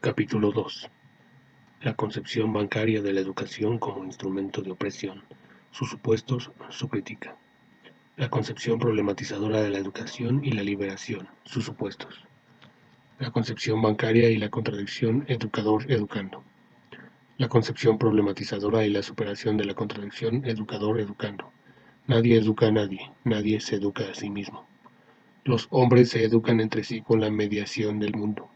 Capítulo 2. La concepción bancaria de la educación como instrumento de opresión, sus supuestos, su crítica. La concepción problematizadora de la educación y la liberación, sus supuestos. La concepción bancaria y la contradicción educador-educando. La concepción problematizadora y la superación de la contradicción educador-educando. Nadie educa a nadie, nadie se educa a sí mismo. Los hombres se educan entre sí con la mediación del mundo.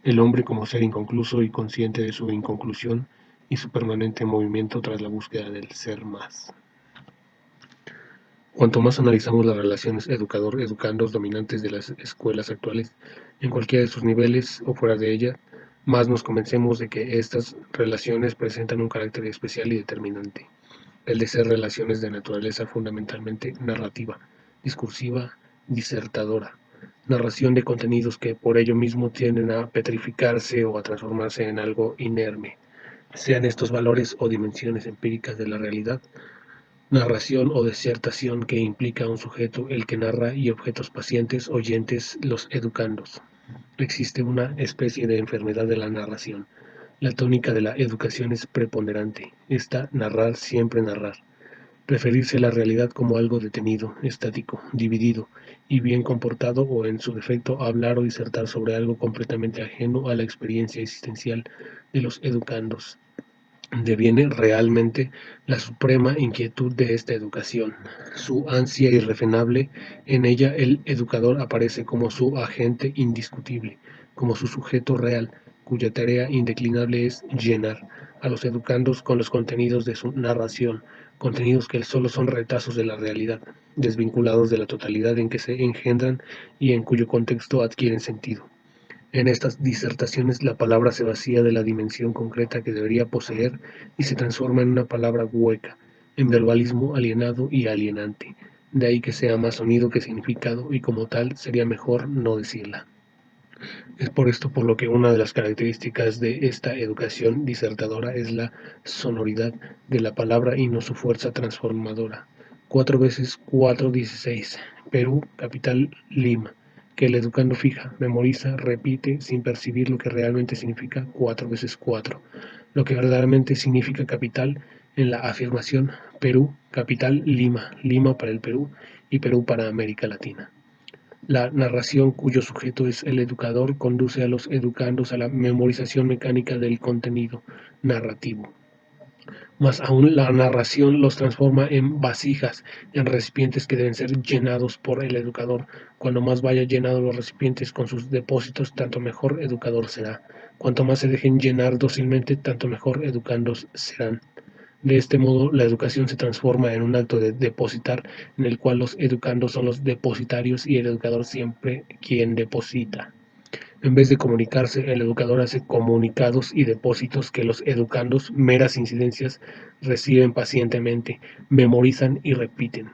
El hombre como ser inconcluso y consciente de su inconclusión y su permanente movimiento tras la búsqueda del ser más. Cuanto más analizamos las relaciones educador-educandos dominantes de las escuelas actuales, en cualquiera de sus niveles o fuera de ella, más nos convencemos de que estas relaciones presentan un carácter especial y determinante, el de ser relaciones de naturaleza fundamentalmente narrativa, discursiva, disertadora, narración de contenidos que por ello mismo tienden a petrificarse o a transformarse en algo inerme, sean estos valores o dimensiones empíricas de la realidad, narración o disertación que implica un sujeto el que narra y objetos pacientes, oyentes, los educandos. Existe una especie de enfermedad de la narración. La tónica de la educación es preponderante, esta narrar siempre narrar. Preferirse la realidad como algo detenido, estático, dividido y bien comportado o en su defecto hablar o disertar sobre algo completamente ajeno a la experiencia existencial de los educandos. Deviene realmente la suprema inquietud de esta educación, su ansia irrefrenable. En ella el educador aparece como su agente indiscutible, como su sujeto real, cuya tarea indeclinable es llenar a los educandos con los contenidos de su narración, contenidos que solo son retazos de la realidad, desvinculados de la totalidad en que se engendran y en cuyo contexto adquieren sentido. En estas disertaciones la palabra se vacía de la dimensión concreta que debería poseer y se transforma en una palabra hueca, en verbalismo alienado y alienante. De ahí que sea más sonido que significado y como tal sería mejor no decirla. Es por esto por lo que una de las características de esta educación disertadora es la sonoridad de la palabra y no su fuerza transformadora. 4 x 4 = 16. Perú, capital, Lima. Que el educando fija, memoriza, repite, sin percibir lo que realmente significa 4 x 4. Lo que verdaderamente significa capital en la afirmación Perú, capital, Lima. Lima para el Perú y Perú para América Latina. La narración, cuyo sujeto es el educador, conduce a los educandos a la memorización mecánica del contenido narrativo. Más aún, la narración los transforma en vasijas, en recipientes que deben ser llenados por el educador. Cuando más vaya llenado los recipientes con sus depósitos, tanto mejor educador será. Cuanto más se dejen llenar dócilmente, tanto mejor educandos serán. De este modo, la educación se transforma en un acto de depositar, en el cual los educandos son los depositarios y el educador siempre quien deposita. En vez de comunicarse, el educador hace comunicados y depósitos que los educandos, meras incidencias, reciben pacientemente, memorizan y repiten.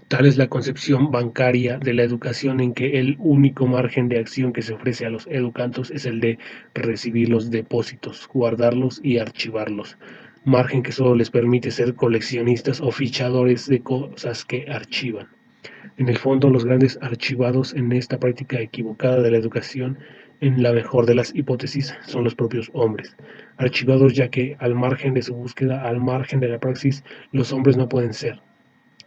Tal es la concepción bancaria de la educación, en que el único margen de acción que se ofrece a los educandos es el de recibir los depósitos, guardarlos y archivarlos, margen que solo les permite ser coleccionistas o fichadores de cosas que archivan. En el fondo, los grandes archivados en esta práctica equivocada de la educación, en la mejor de las hipótesis, son los propios hombres. Archivados ya que, al margen de su búsqueda, al margen de la praxis, los hombres no pueden ser.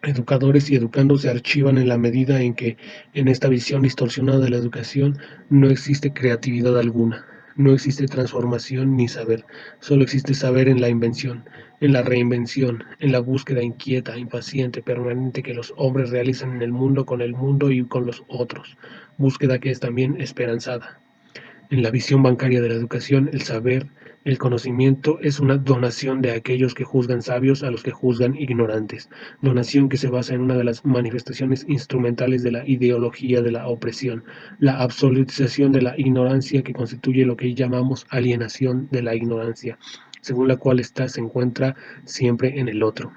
Educadores y educandos se archivan en la medida en que, en esta visión distorsionada de la educación, no existe creatividad alguna, no existe transformación ni saber, solo existe saber en la invención, en la reinvención, en la búsqueda inquieta, impaciente, permanente que los hombres realizan en el mundo y con los otros, búsqueda que es también esperanzada. En la visión bancaria de la educación, el saber, el conocimiento es una donación de aquellos que juzgan sabios a los que juzgan ignorantes, donación que se basa en una de las manifestaciones instrumentales de la ideología de la opresión, la absolutización de la ignorancia, que constituye lo que llamamos alienación de la ignorancia, según la cual ésta se encuentra siempre en el otro.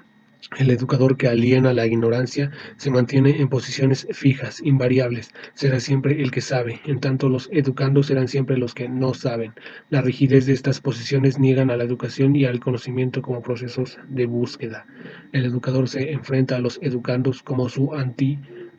El educador que aliena la ignorancia se mantiene en posiciones fijas, invariables, será siempre el que sabe, en tanto los educandos serán siempre los que no saben. La rigidez de estas posiciones niegan a la educación y al conocimiento como procesos de búsqueda. El educador se enfrenta a los educandos como su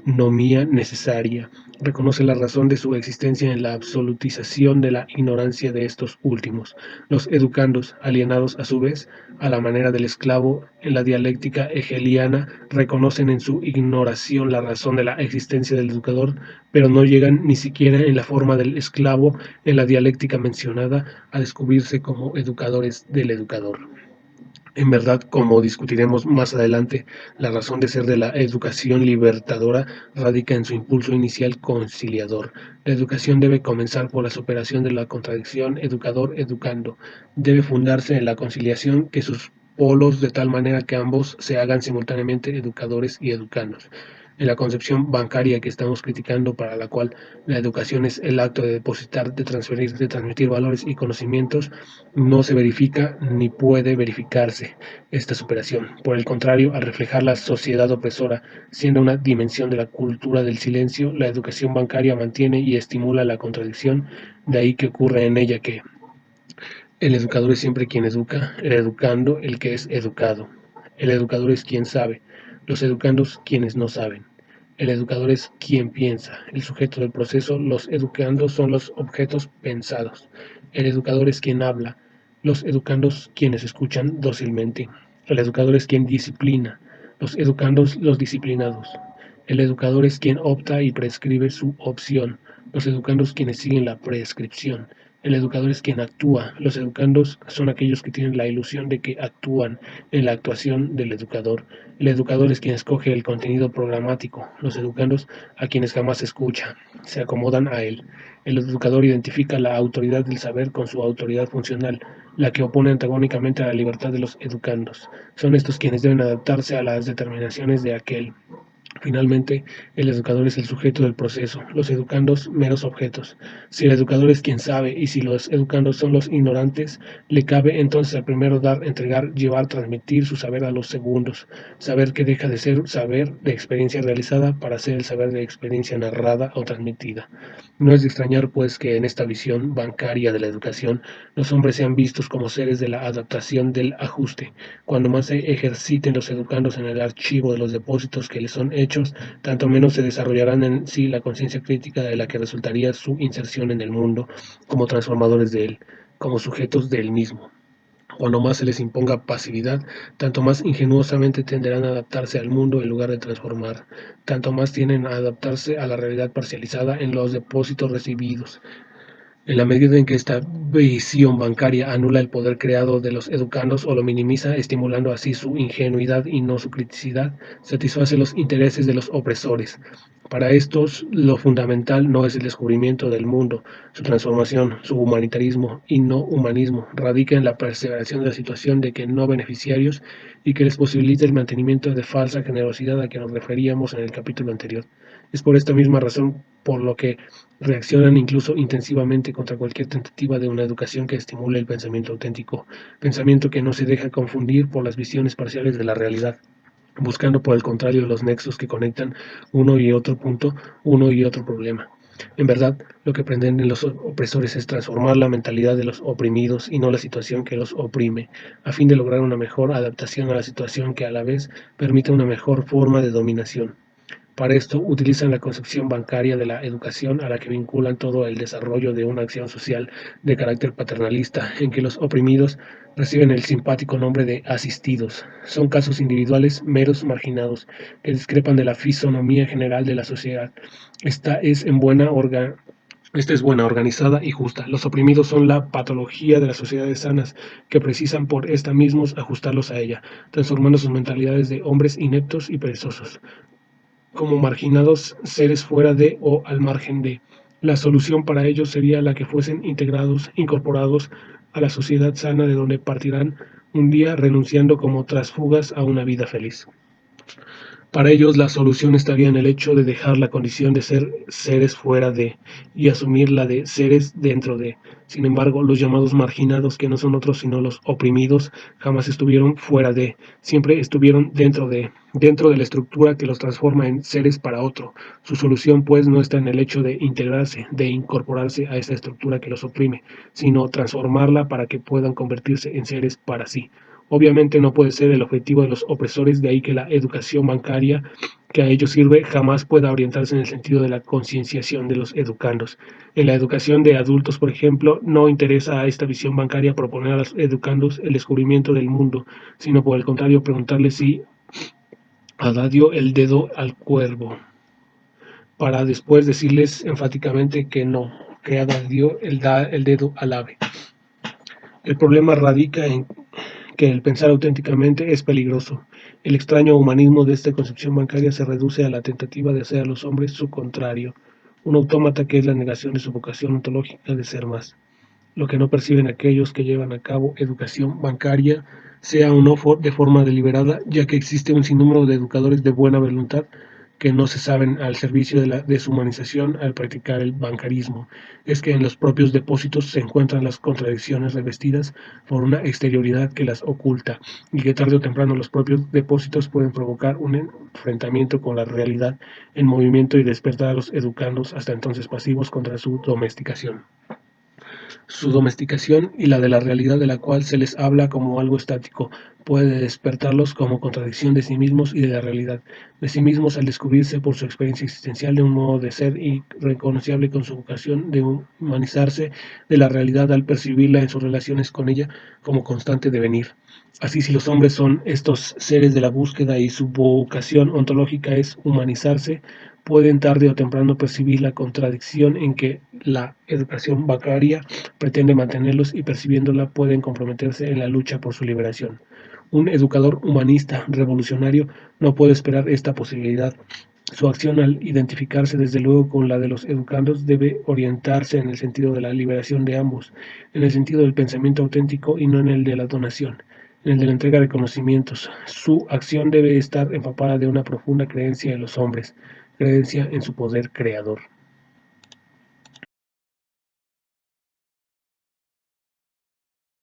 fisonomía necesaria. Reconoce la razón de su existencia en la absolutización de la ignorancia de estos últimos. Los educandos, alienados a su vez, a la manera del esclavo, en la dialéctica hegeliana, reconocen en su ignoración la razón de la existencia del educador, pero no llegan ni siquiera en la forma del esclavo, en la dialéctica mencionada, a descubrirse como educadores del educador. En verdad, como discutiremos más adelante, la razón de ser de la educación libertadora radica en su impulso inicial conciliador. La educación debe comenzar por la superación de la contradicción educador-educando. Debe fundarse en la conciliación que sus polos de tal manera que ambos se hagan simultáneamente educadores y educandos. En la concepción bancaria que estamos criticando, para la cual la educación es el acto de depositar, de transferir, de transmitir valores y conocimientos, no se verifica ni puede verificarse esta superación. Por el contrario, al reflejar la sociedad opresora, siendo una dimensión de la cultura del silencio, la educación bancaria mantiene y estimula la contradicción, de ahí que ocurre en ella que el educador es siempre quien educa, el educando el que es educado. El educador es quien sabe, los educandos quienes no saben. El educador es quien piensa, el sujeto del proceso, los educandos son los objetos pensados. El educador es quien habla, los educandos quienes escuchan dócilmente. El educador es quien disciplina, los educandos los disciplinados. El educador es quien opta y prescribe su opción, los educandos quienes siguen la prescripción. El educador es quien actúa, los educandos son aquellos que tienen la ilusión de que actúan en la actuación del educador. El educador es quien escoge el contenido programático, los educandos a quienes jamás escucha, se acomodan a él. El educador identifica la autoridad del saber con su autoridad funcional, la que opone antagónicamente a la libertad de los educandos. Son estos quienes deben adaptarse a las determinaciones de aquel. Finalmente, el educador es el sujeto del proceso, los educandos meros objetos. Si el educador es quien sabe y si los educandos son los ignorantes, le cabe entonces al primero dar, entregar, llevar, transmitir su saber a los segundos. Saber que deja de ser saber de experiencia realizada para ser el saber de experiencia narrada o transmitida. No es de extrañar, pues, que en esta visión bancaria de la educación, los hombres sean vistos como seres de la adaptación del ajuste. Cuando más se ejerciten los educandos en el archivo de los depósitos que les son hechos, tanto menos se desarrollarán en sí la conciencia crítica de la que resultaría su inserción en el mundo, como transformadores de él, como sujetos del mismo. Cuando más se les imponga pasividad, tanto más ingenuosamente tenderán a adaptarse al mundo en lugar de transformar, tanto más tienden a adaptarse a la realidad parcializada en los depósitos recibidos. En la medida en que esta visión bancaria anula el poder creado de los educandos o lo minimiza, estimulando así su ingenuidad y no su criticidad, satisface los intereses de los opresores. Para estos, lo fundamental no es el descubrimiento del mundo, su transformación, su humanitarismo y no humanismo, radica en la perseveración de la situación de que no beneficiarios y que les posibilite el mantenimiento de falsa generosidad a que nos referíamos en el capítulo anterior. Es por esta misma razón por lo que reaccionan incluso intensivamente contra cualquier tentativa de una educación que estimule el pensamiento auténtico, pensamiento que no se deja confundir por las visiones parciales de la realidad, buscando por el contrario los nexos que conectan uno y otro punto, uno y otro problema. En verdad, lo que pretenden los opresores es transformar la mentalidad de los oprimidos y no la situación que los oprime, a fin de lograr una mejor adaptación a la situación que a la vez permita una mejor forma de dominación. Para esto utilizan la concepción bancaria de la educación a la que vinculan todo el desarrollo de una acción social de carácter paternalista, en que los oprimidos reciben el simpático nombre de asistidos. Son casos individuales meros marginados que discrepan de la fisonomía general de la sociedad. Esta es buena, organizada y justa. Los oprimidos son la patología de las sociedades sanas, que precisan por esta mismos ajustarlos a ella, transformando sus mentalidades de hombres ineptos y perezosos como marginados, seres fuera de o al margen de. La solución para ellos sería la que fuesen integrados, incorporados a la sociedad sana de donde partirán un día renunciando como trasfugas a una vida feliz. Para ellos la solución estaría en el hecho de dejar la condición de ser seres fuera de y asumir la de seres dentro de. Sin embargo, los llamados marginados, que no son otros sino los oprimidos, jamás estuvieron fuera de, siempre estuvieron dentro de la estructura que los transforma en seres para otro. Su solución, pues, no está en el hecho de integrarse, de incorporarse a esa estructura que los oprime, sino transformarla para que puedan convertirse en seres para sí. Obviamente no puede ser el objetivo de los opresores, de ahí que la educación bancaria que a ellos sirve jamás pueda orientarse en el sentido de la concienciación de los educandos. En la educación de adultos, por ejemplo, no interesa a esta visión bancaria proponer a los educandos el descubrimiento del mundo, sino por el contrario preguntarles si Adá dio el dedo al cuervo, para después decirles enfáticamente que no, que Adá dio el dedo al ave. El problema radica en que el pensar auténticamente es peligroso. El extraño humanismo de esta concepción bancaria se reduce a la tentativa de hacer a los hombres su contrario, un autómata que es la negación de su vocación ontológica de ser más. Lo que no perciben aquellos que llevan a cabo educación bancaria, sea o no de forma deliberada, ya que existe un sinnúmero de educadores de buena voluntad que no se saben al servicio de la deshumanización al practicar el bancarismo. Es que en los propios depósitos se encuentran las contradicciones revestidas por una exterioridad que las oculta, y que tarde o temprano los propios depósitos pueden provocar un enfrentamiento con la realidad en movimiento y despertar a los educandos hasta entonces pasivos contra su domesticación y la de la realidad de la cual se les habla como algo estático, puede despertarlos como contradicción de sí mismos y de la realidad, de sí mismos al descubrirse por su experiencia existencial de un modo de ser irreconciliable con su vocación de humanizarse, de la realidad al percibirla en sus relaciones con ella como constante devenir. Así, si los hombres son estos seres de la búsqueda y su vocación ontológica es humanizarse, pueden tarde o temprano percibir la contradicción en que la educación bancaria pretende mantenerlos, y percibiéndola pueden comprometerse en la lucha por su liberación. Un educador humanista revolucionario no puede esperar esta posibilidad. Su acción, al identificarse desde luego con la de los educandos, debe orientarse en el sentido de la liberación de ambos, en el sentido del pensamiento auténtico y no en el de la donación, en el de la entrega de conocimientos. Su acción debe estar empapada de una profunda creencia en los hombres, creencia en su poder creador.